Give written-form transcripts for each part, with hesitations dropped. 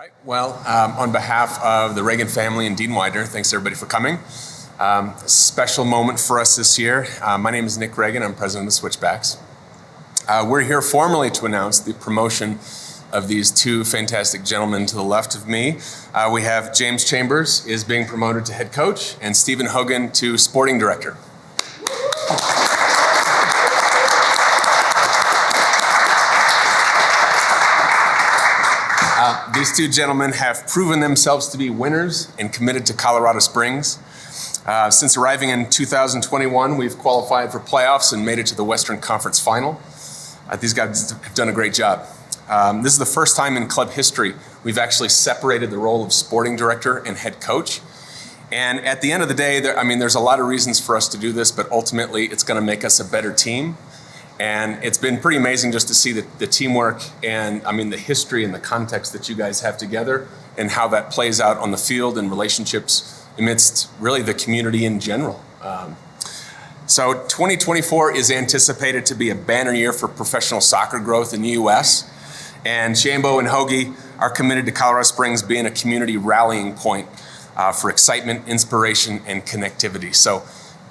Right. Well, on behalf of the Reagan family and Dean Widener, thanks everybody for coming. A special moment for us this year. My name is Nick Reagan. I'm president of the Switchbacks. We're here formally to announce the promotion of these two fantastic gentlemen to the left of me. We have James Chambers is being promoted to head coach and Stephen Hogan to sporting director. These two gentlemen have proven themselves to be winners and committed to Colorado Springs. Since arriving in 2021, we've qualified for playoffs and made it to the Western Conference Final. These guys have done a great job. This is the first time in club history we've actually separated the role of sporting director and head coach. And at the end of the day, there's a lot of reasons for us to do this, but ultimately it's going to make us a better team. And it's been pretty amazing just to see the teamwork and the history and the context that you guys have together and how that plays out on the field and relationships amidst really the community in general. So 2024 is anticipated to be a banner year for professional soccer growth in the U.S. And Shambo and Hoagie are committed to Colorado Springs being a community rallying point for excitement, inspiration, and connectivity. So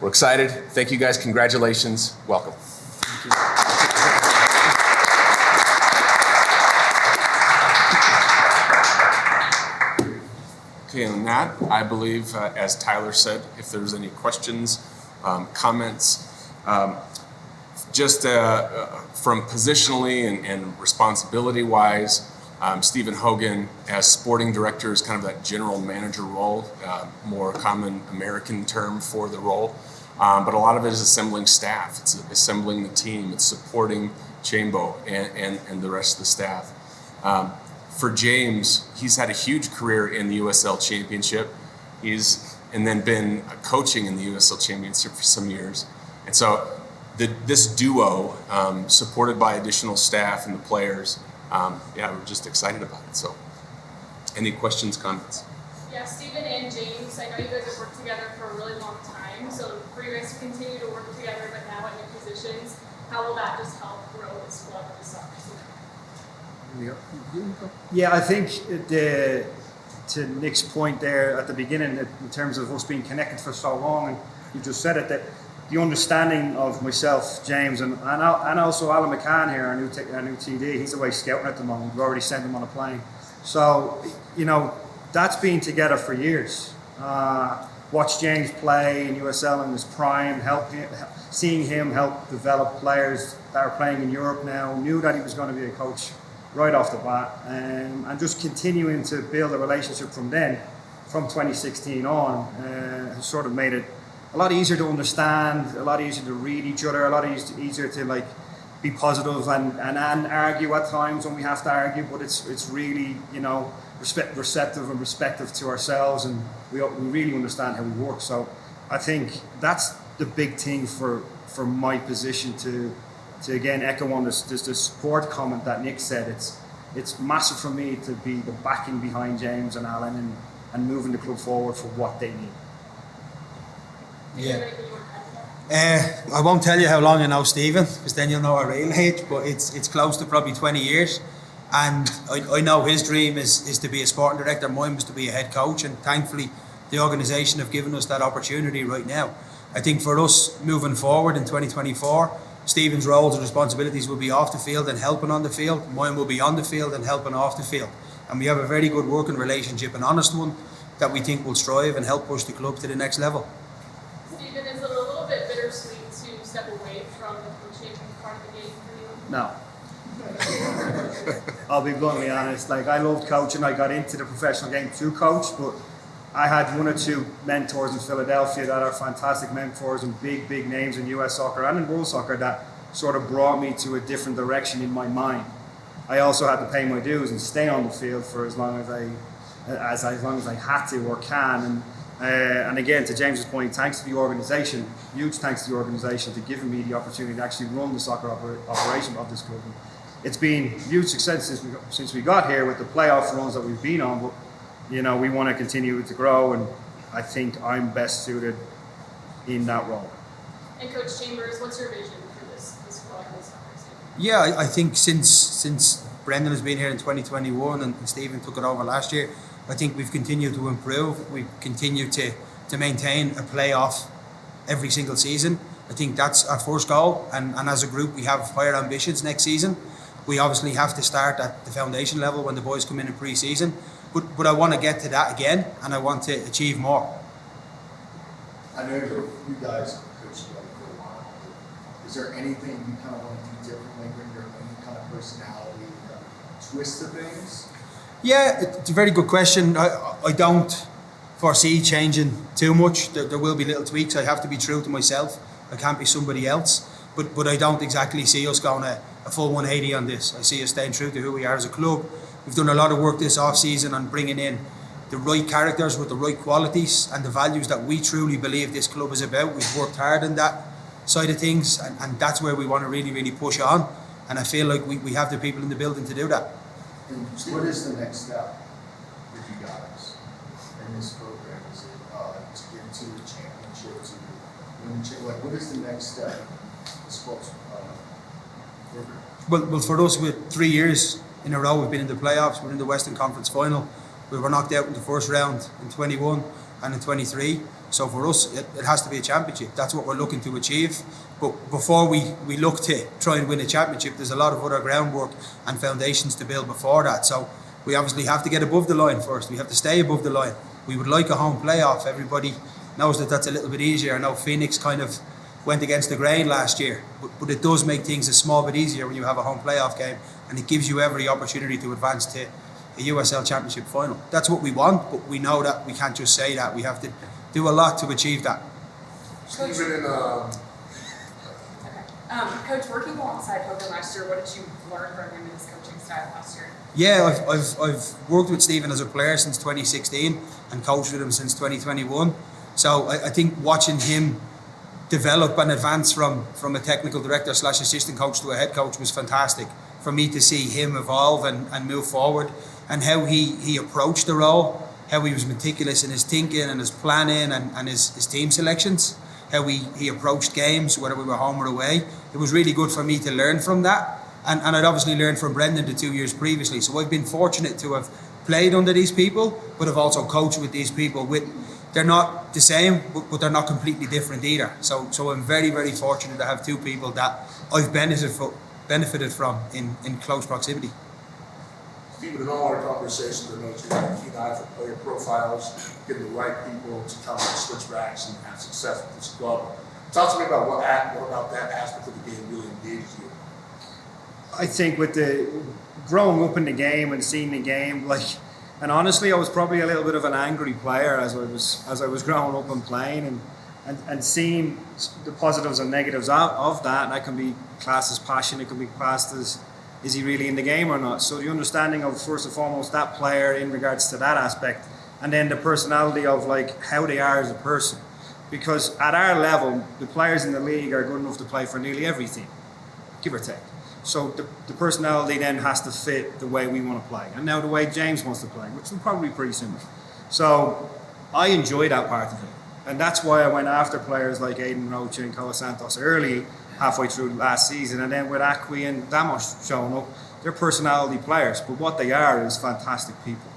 we're excited. Thank you guys. Congratulations. Welcome. Okay, on that, I believe, as Tyler said, if there's any questions, comments, just from positionally and responsibility-wise, Stephen Hogan as sporting director is kind of that general manager role, more common American term for the role. But a lot of it is assembling staff. It's assembling the team. It's supporting Chambo and the rest of the staff. For James, he's had a huge career in the USL Championship. And then been coaching in the USL Championship for some years. And so this duo, supported by additional staff and the players, we're just excited about it. So any questions, comments? Yeah, Stephen and James, I know you guys have worked together for a really long time. So for you guys to continue to work together, but now at new positions, how will that just help grow this club this summer? Yeah, I think to Nick's point there at the beginning, in terms of us being connected for so long, and you just said it, that the understanding of myself, James, and also Alan McCann here, our new TD, he's away scouting at the moment. We've already sent him on a plane. So, that's been together for years. Watched James play in USL in his prime, seeing him help develop players that are playing in Europe now, knew that he was going to be a coach right off the bat, and just continuing to build a relationship from 2016 on, has sort of made it a lot easier to understand, a lot easier to read each other, a lot easier to be positive and argue at times when we have to argue, but it's really receptive and respectful to ourselves, and we really understand how we work. So I think that's the big thing for my position to again echo on this support comment that Nick said. It's massive for me to be the backing behind James and Alan and moving the club forward for what they need. Yeah. I won't tell you how long I know Stephen, because then you'll know our real age, but it's close to probably 20 years. And I know his dream is to be a sporting director. Mine was to be a head coach, and thankfully the organisation have given us that opportunity right now. I think for us moving forward in 2024, Stephen's roles and responsibilities will be off the field and helping on the field. Mine will be on the field and helping off the field. And we have a very good working relationship, an honest one, that we think will strive and help push the club to the next level. Stephen, is it a little bit bittersweet to step away from the coaching part of the game for you? No. I'll be bluntly honest. I loved coaching. I got into the professional game to coach, but I had one or two mentors in Philadelphia that are fantastic mentors and big names in US soccer and in world soccer that sort of brought me to a different direction in my mind. I also had to pay my dues and stay on the field for as long as I had to or can. And again, to James's point, thanks to the organisation, huge thanks to the organisation for giving me the opportunity to actually run the soccer operation of this club. It's been huge success since we got here with the playoff runs that we've been on, but we want to continue to grow, and I think I'm best suited in that role. And Coach Chambers, what's your vision for this club and this soccer team? Yeah, I think since Brendan has been here in 2021 and Stephen took it over last year, I think we've continued to improve. We've continued to maintain a playoff every single season. I think that's our first goal, and as a group we have higher ambitions next season. We obviously have to start at the foundation level when the boys come in pre-season, but I want to get to that again, and I want to achieve more. I know you guys have coached together for a while. Is there anything you kind of want to do differently, bring your own kind of personality, twist to things? Yeah, it's a very good question. I don't foresee changing too much. There will be little tweaks. I have to be true to myself. I can't be somebody else. But I don't exactly see us going a full 180 on this. I see us staying true to who we are as a club. We've done a lot of work this off-season on bringing in the right characters with the right qualities and the values that we truly believe this club is about. We've worked hard on that side of things, and that's where we want to really, really push on. And I feel like we have the people in the building to do that. And what is the next step with you guys in this program? Is it to get to the championship, to win the championship? Like, what is the next step in the sports program? Well, for us, with 3 years in a row, we've been in the playoffs. We're in the Western Conference Final. We were knocked out in the first round in 21 and in 23. So for us, it has to be a championship. That's what we're looking to achieve. But before we look to try and win a championship, there's a lot of other groundwork and foundations to build before that. So we obviously have to get above the line first. We have to stay above the line. We would like a home playoff. Everybody knows that that's a little bit easier. I know Phoenix kind of went against the grain last year, but it does make things a small bit easier when you have a home playoff game, and it gives you every opportunity to advance to a USL Championship final. That's what we want, but we know that we can't just say that. We have to do a lot to achieve that. Coach, working alongside Hogan last year, what did you learn from him in his coaching style last year? Yeah, I've worked with Stephen as a player since 2016 and coached with him since 2021. So I think watching him develop and advance from a technical director / assistant coach to a head coach was fantastic. For me to see him evolve and move forward, and how he approached the role, how he was meticulous in his thinking and his planning and his team selections, how he approached games, whether we were home or away. It was really good for me to learn from that. And I'd obviously learned from Brendan the 2 years previously. So I've been fortunate to have played under these people, but have also coached with these people. They're not the same, but they're not completely different either. So I'm very, very fortunate to have two people that I've benefited from in close proximity. Stephen, in all our conversations, I know you have a keen eye for player profiles, getting the right people to come to Switchbacks and have success with this club. Talk to me about what about that aspect of the game really engages you. I think with the growing up in the game and seeing the game, and honestly, I was probably a little bit of an angry player as I was growing up and playing, and seeing the positives and negatives of that. And that can be classed as passion. It can be classed as, is he really in the game or not? So the understanding of, first and foremost, that player in regards to that aspect, and then the personality of how they are as a person. Because at our level, the players in the league are good enough to play for nearly every team, give or take. So the personality then has to fit the way we want to play. And now the way James wants to play, which is probably pretty similar. So I enjoy that part of it. And that's why I went after players like Aidan Rocha and Cola Santos early, halfway through last season. And then with Acqui and Damos showing up, they're personality players. But what they are is fantastic people.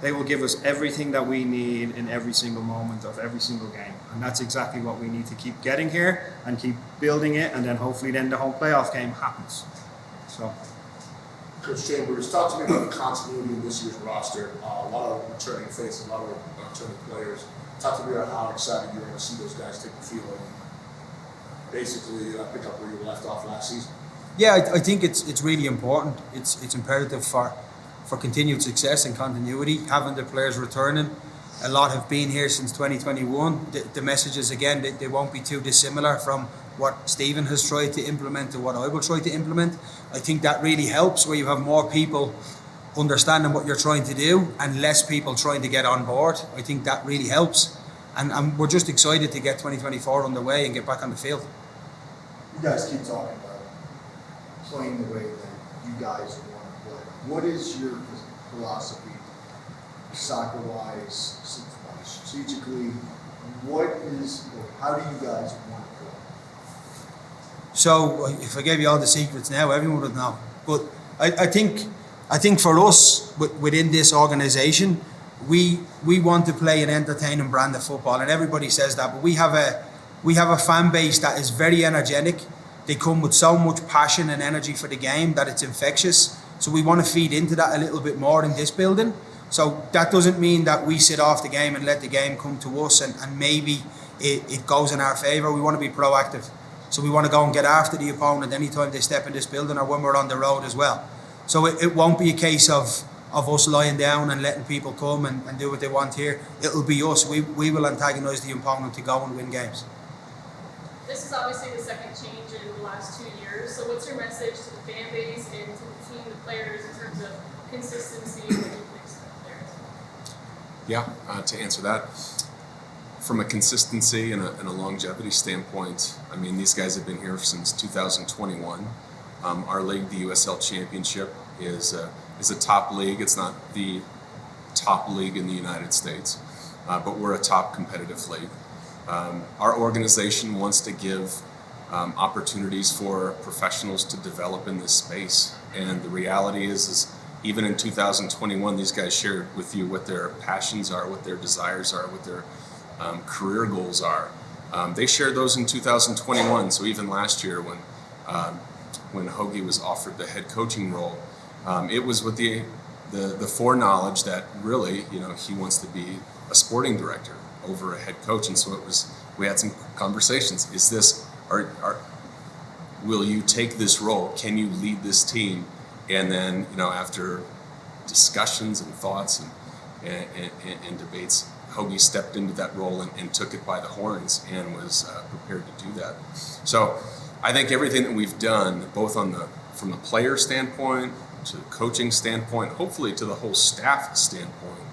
They will give us everything that we need in every single moment of every single game. And that's exactly what we need to keep getting here and keep building it. And then hopefully then the home playoff game happens. So, Coach Chambers, talk to me about the continuity in this year's roster. A lot of returning faces, a lot of returning players. Talk to me about how excited you are to see those guys take the field and basically pick up where you left off last season. Yeah, I think it's really important. It's imperative for continued success and continuity, having the players returning. A lot have been here since 2021. The messages, again, they won't be too dissimilar from what Stephen has tried to implement to what I will try to implement. I think that really helps, where you have more people understanding what you're trying to do and less people trying to get on board. I think that really helps. And we're just excited to get 2024 underway and get back on the field. You guys keep talking about playing the way that you guys want to play. What is your philosophy, soccer-wise, strategically? How do you guys want to play? So if I gave you all the secrets now, everyone would know. But I think I think for us, within this organisation, we want to play an entertaining brand of football, and everybody says that. But we have a fan base that is very energetic. They come with so much passion and energy for the game that it's infectious. So we want to feed into that a little bit more in this building. So that doesn't mean that we sit off the game and let the game come to us and maybe it goes in our favour. We want to be proactive. So we want to go and get after the opponent anytime they step in this building or when we're on the road as well. So it won't be a case of us lying down and letting people come and do what they want here. It'll be us. We will antagonise the opponent to go and win games. This is obviously the second change in the last 2 years. So what's your message to the fan base and to the team, the players, in terms of consistency and what you can expect players? Yeah, to answer that, from a consistency and a longevity standpoint, I mean, these guys have been here since 2021. Our league, the USL Championship, is a top league. It's not the top league in the United States, but we're a top competitive league. Our organization wants to give opportunities for professionals to develop in this space. And the reality is even in 2021, these guys shared with you what their passions are, what their desires are, what their career goals are. They shared those in 2021. So even last year when Hogan was offered the head coaching role, it was with the foreknowledge that really, he wants to be a sporting director over a head coach. And so we had some conversations. Is this, will you take this role? Can you lead this team? And then, after discussions and thoughts and debates, Hoagie stepped into that role and took it by the horns and was prepared to do that. So I think everything that we've done, both from the player standpoint to the coaching standpoint, hopefully to the whole staff standpoint,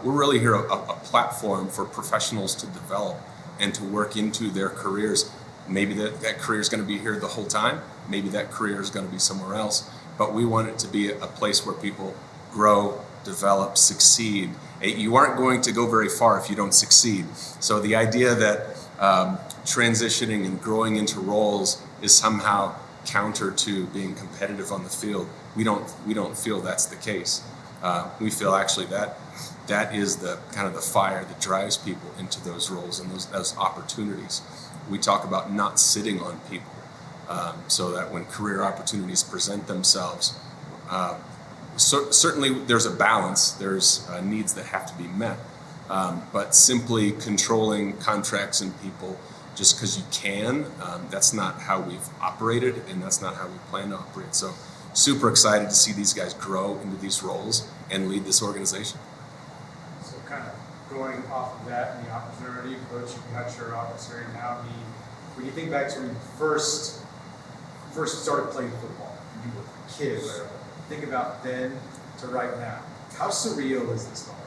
we're really here a platform for professionals to develop and to work into their careers. Maybe that career is going to be here the whole time. Maybe that career is going to be somewhere else. But we want it to be a place where people grow, develop, succeed. You aren't going to go very far if you don't succeed. So the idea that transitioning and growing into roles is somehow counter to being competitive on the field, we don't feel that's the case. We feel actually that is the kind of the fire that drives people into those roles and those opportunities. We talk about not sitting on people, so that when career opportunities present themselves, certainly there's a balance, there's needs that have to be met, but simply controlling contracts and people just because you can, that's not how we've operated and that's not how we plan to operate. So super excited to see these guys grow into these roles and lead this organization. So kind of going off of that and the opportunity, Coach, you got your officer now. When you think back to when you first started playing football, you were a kid, right? Think about then to right now. How surreal is this going?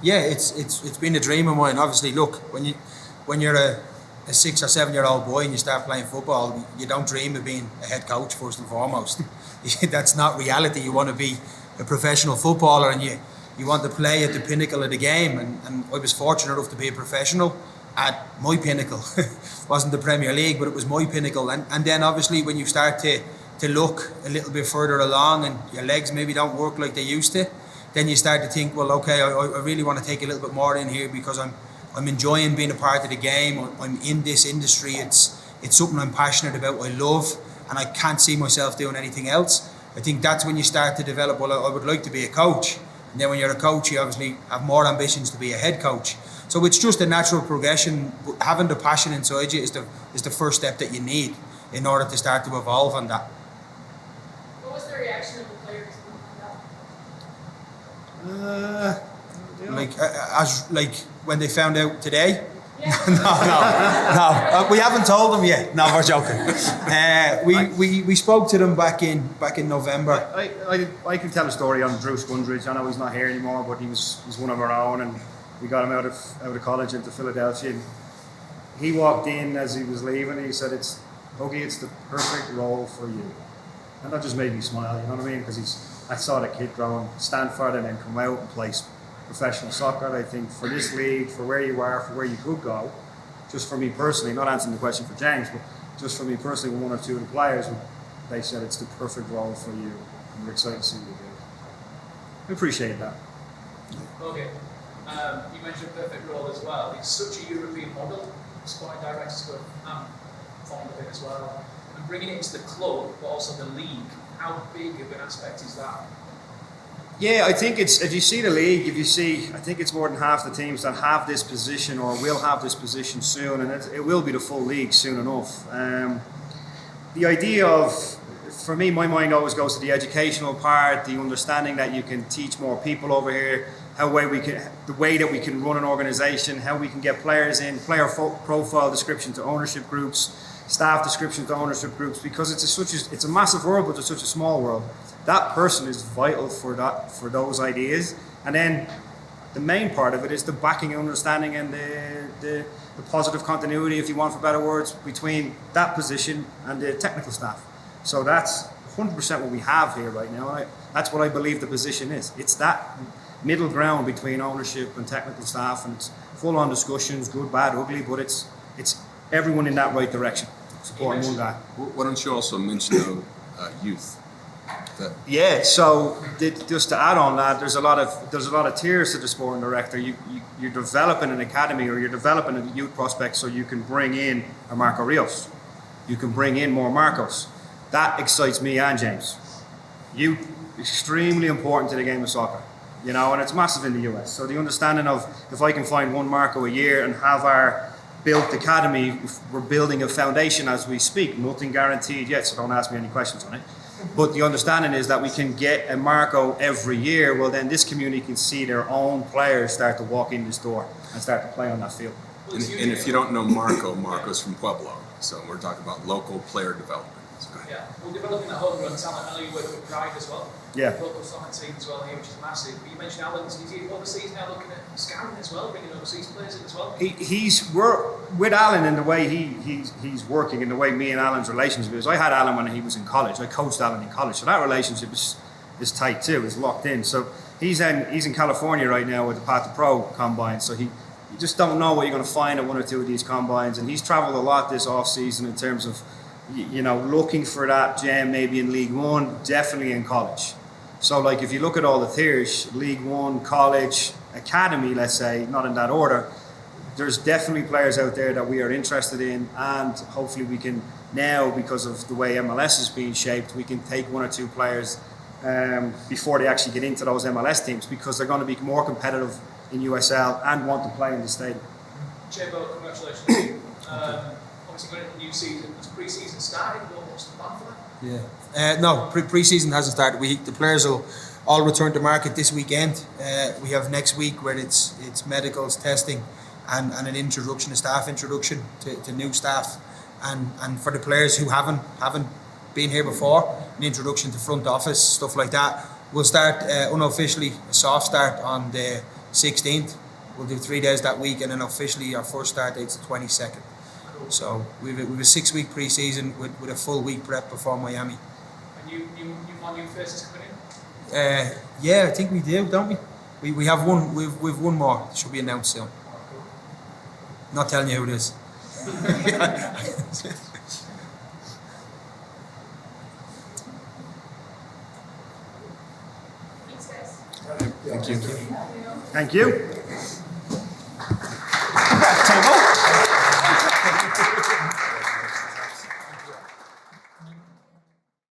Yeah, it's been a dream of mine. Obviously, look, when you're a 6 or 7 year old boy and you start playing football, you don't dream of being a head coach first and foremost. That's not reality. You want to be a professional footballer and you want to play at the pinnacle of the game. And I was fortunate enough to be a professional at my pinnacle. It wasn't the Premier League, but it was my pinnacle. And then obviously when you start to look a little bit further along and your legs maybe don't work like they used to, then you start to think, well, okay, I really want to take a little bit more in here because I'm enjoying being a part of the game. I'm in this industry. It's something I'm passionate about. I love, and I can't see myself doing anything else. I think that's when you start to develop, well, I would like to be a coach. And then when you're a coach, you obviously have more ambitions to be a head coach. So it's just a natural progression. Having the passion inside you is the first step that you need in order to start to evolve on that. What was the reaction of the players when you found out? Like when they found out today? Yeah. No. We haven't told them yet. No, we're joking. We spoke to them back in November. I can tell a story on Drew Scundridge. I know he's not here anymore, but he's one of our own, and we got him out of college into Philadelphia. And he walked in as he was leaving. And he said, "It's the perfect role for you," and that just made me smile. You know what I mean? Because I saw the kid grow in Stanford and then come out and play professional soccer. I think for this league, for where you are, for where you could go, just for me personally, not answering the question for James, but just for me personally, with one or two of the players, they said it's the perfect role for you, and we're excited to see what you do. I appreciate that. Okay. You mentioned perfect role as well. It's such a European model. Sporting directors go, I'm fond of it as well. And bringing it into the club, but also the league, how big of an aspect is that? Yeah, I think it's, if you see the league, I think it's more than half the teams that have this position or will have this position soon, and it will be the full league soon enough. The idea of, for me, my mind always goes to the educational part, the understanding that you can teach more people over here, the way that we can run an organisation, how we can get players in, player profile description to ownership groups, staff description to ownership groups, because it's a massive world, but it's such a small world. That person is vital for those ideas, and then the main part of it is the backing and understanding and the positive continuity, if you want for better words, between that position and the technical staff. So that's 100% what we have here right now. That's what I believe the position is. It's that middle ground between ownership and technical staff, and it's full on discussions, good, bad, ugly, but it's everyone in that right direction, supporting one guy. Why don't you also mention youth? Yeah, so just to add on that, there's a lot of tiers to the sporting director. You're developing an academy, or you're developing a youth prospect, so you can bring in a Marco Rios. You can bring in more Marcos. That excites me and James. Youth, extremely important to the game of soccer, and it's massive in the US. So the understanding of, if I can find one Marco a year and have our built academy, we're building a foundation as we speak. Nothing guaranteed yet, so don't ask me any questions on it. But the understanding is that we can get a Marco every year. Well, then this community can see their own players start to walk in this door and start to play on that field. And if you don't know Marco's from Pueblo, so we're talking about local player development. Yeah, we're developing a homegrown talent. I know you work with Pride as well. Yeah. Local soccer team as well here, which is massive. But you mentioned Alan, is he overseas now looking at scouting as well, bringing overseas players in as well? We're with Alan in the way he's working, in the way me and Alan's relationship is. I had Alan when he was in college. I coached Alan in college, so that relationship is tight too. It's locked in. So he's in California right now with the Path to Pro combine. So you just don't know what you're going to find at one or two of these combines. And he's travelled a lot this off season in terms of looking for that gem maybe in League One, definitely in college. So like if you look at all the tiers, League One, college, academy, let's say, not in that order, there's definitely players out there that we are interested in, and hopefully we can now, because of the way MLS is being shaped, we can take one or two players before they actually get into those MLS teams, because they're going to be more competitive in USL and want to play in the stadium. Jebo, congratulations. Obviously going into the new season. Has pre-season started? What's the plan for that? Yeah. No, pre-season hasn't started. The players will all return to market this weekend. We have next week where it's medicals, testing, and an introduction, a staff introduction to new staff, and for the players who haven't been here before, an introduction to front office, stuff like that. We'll start unofficially a soft start on the 16th. We'll do 3 days that week, and then officially our first start date's the 22nd. So we've a 6-week pre-season with a full week prep before Miami. And you want new faces coming in? Yeah, I think we do, don't we? We have one. We've one more. It should be announced soon. Not telling you who it is. Thanks, guys. Thank you. Thank you.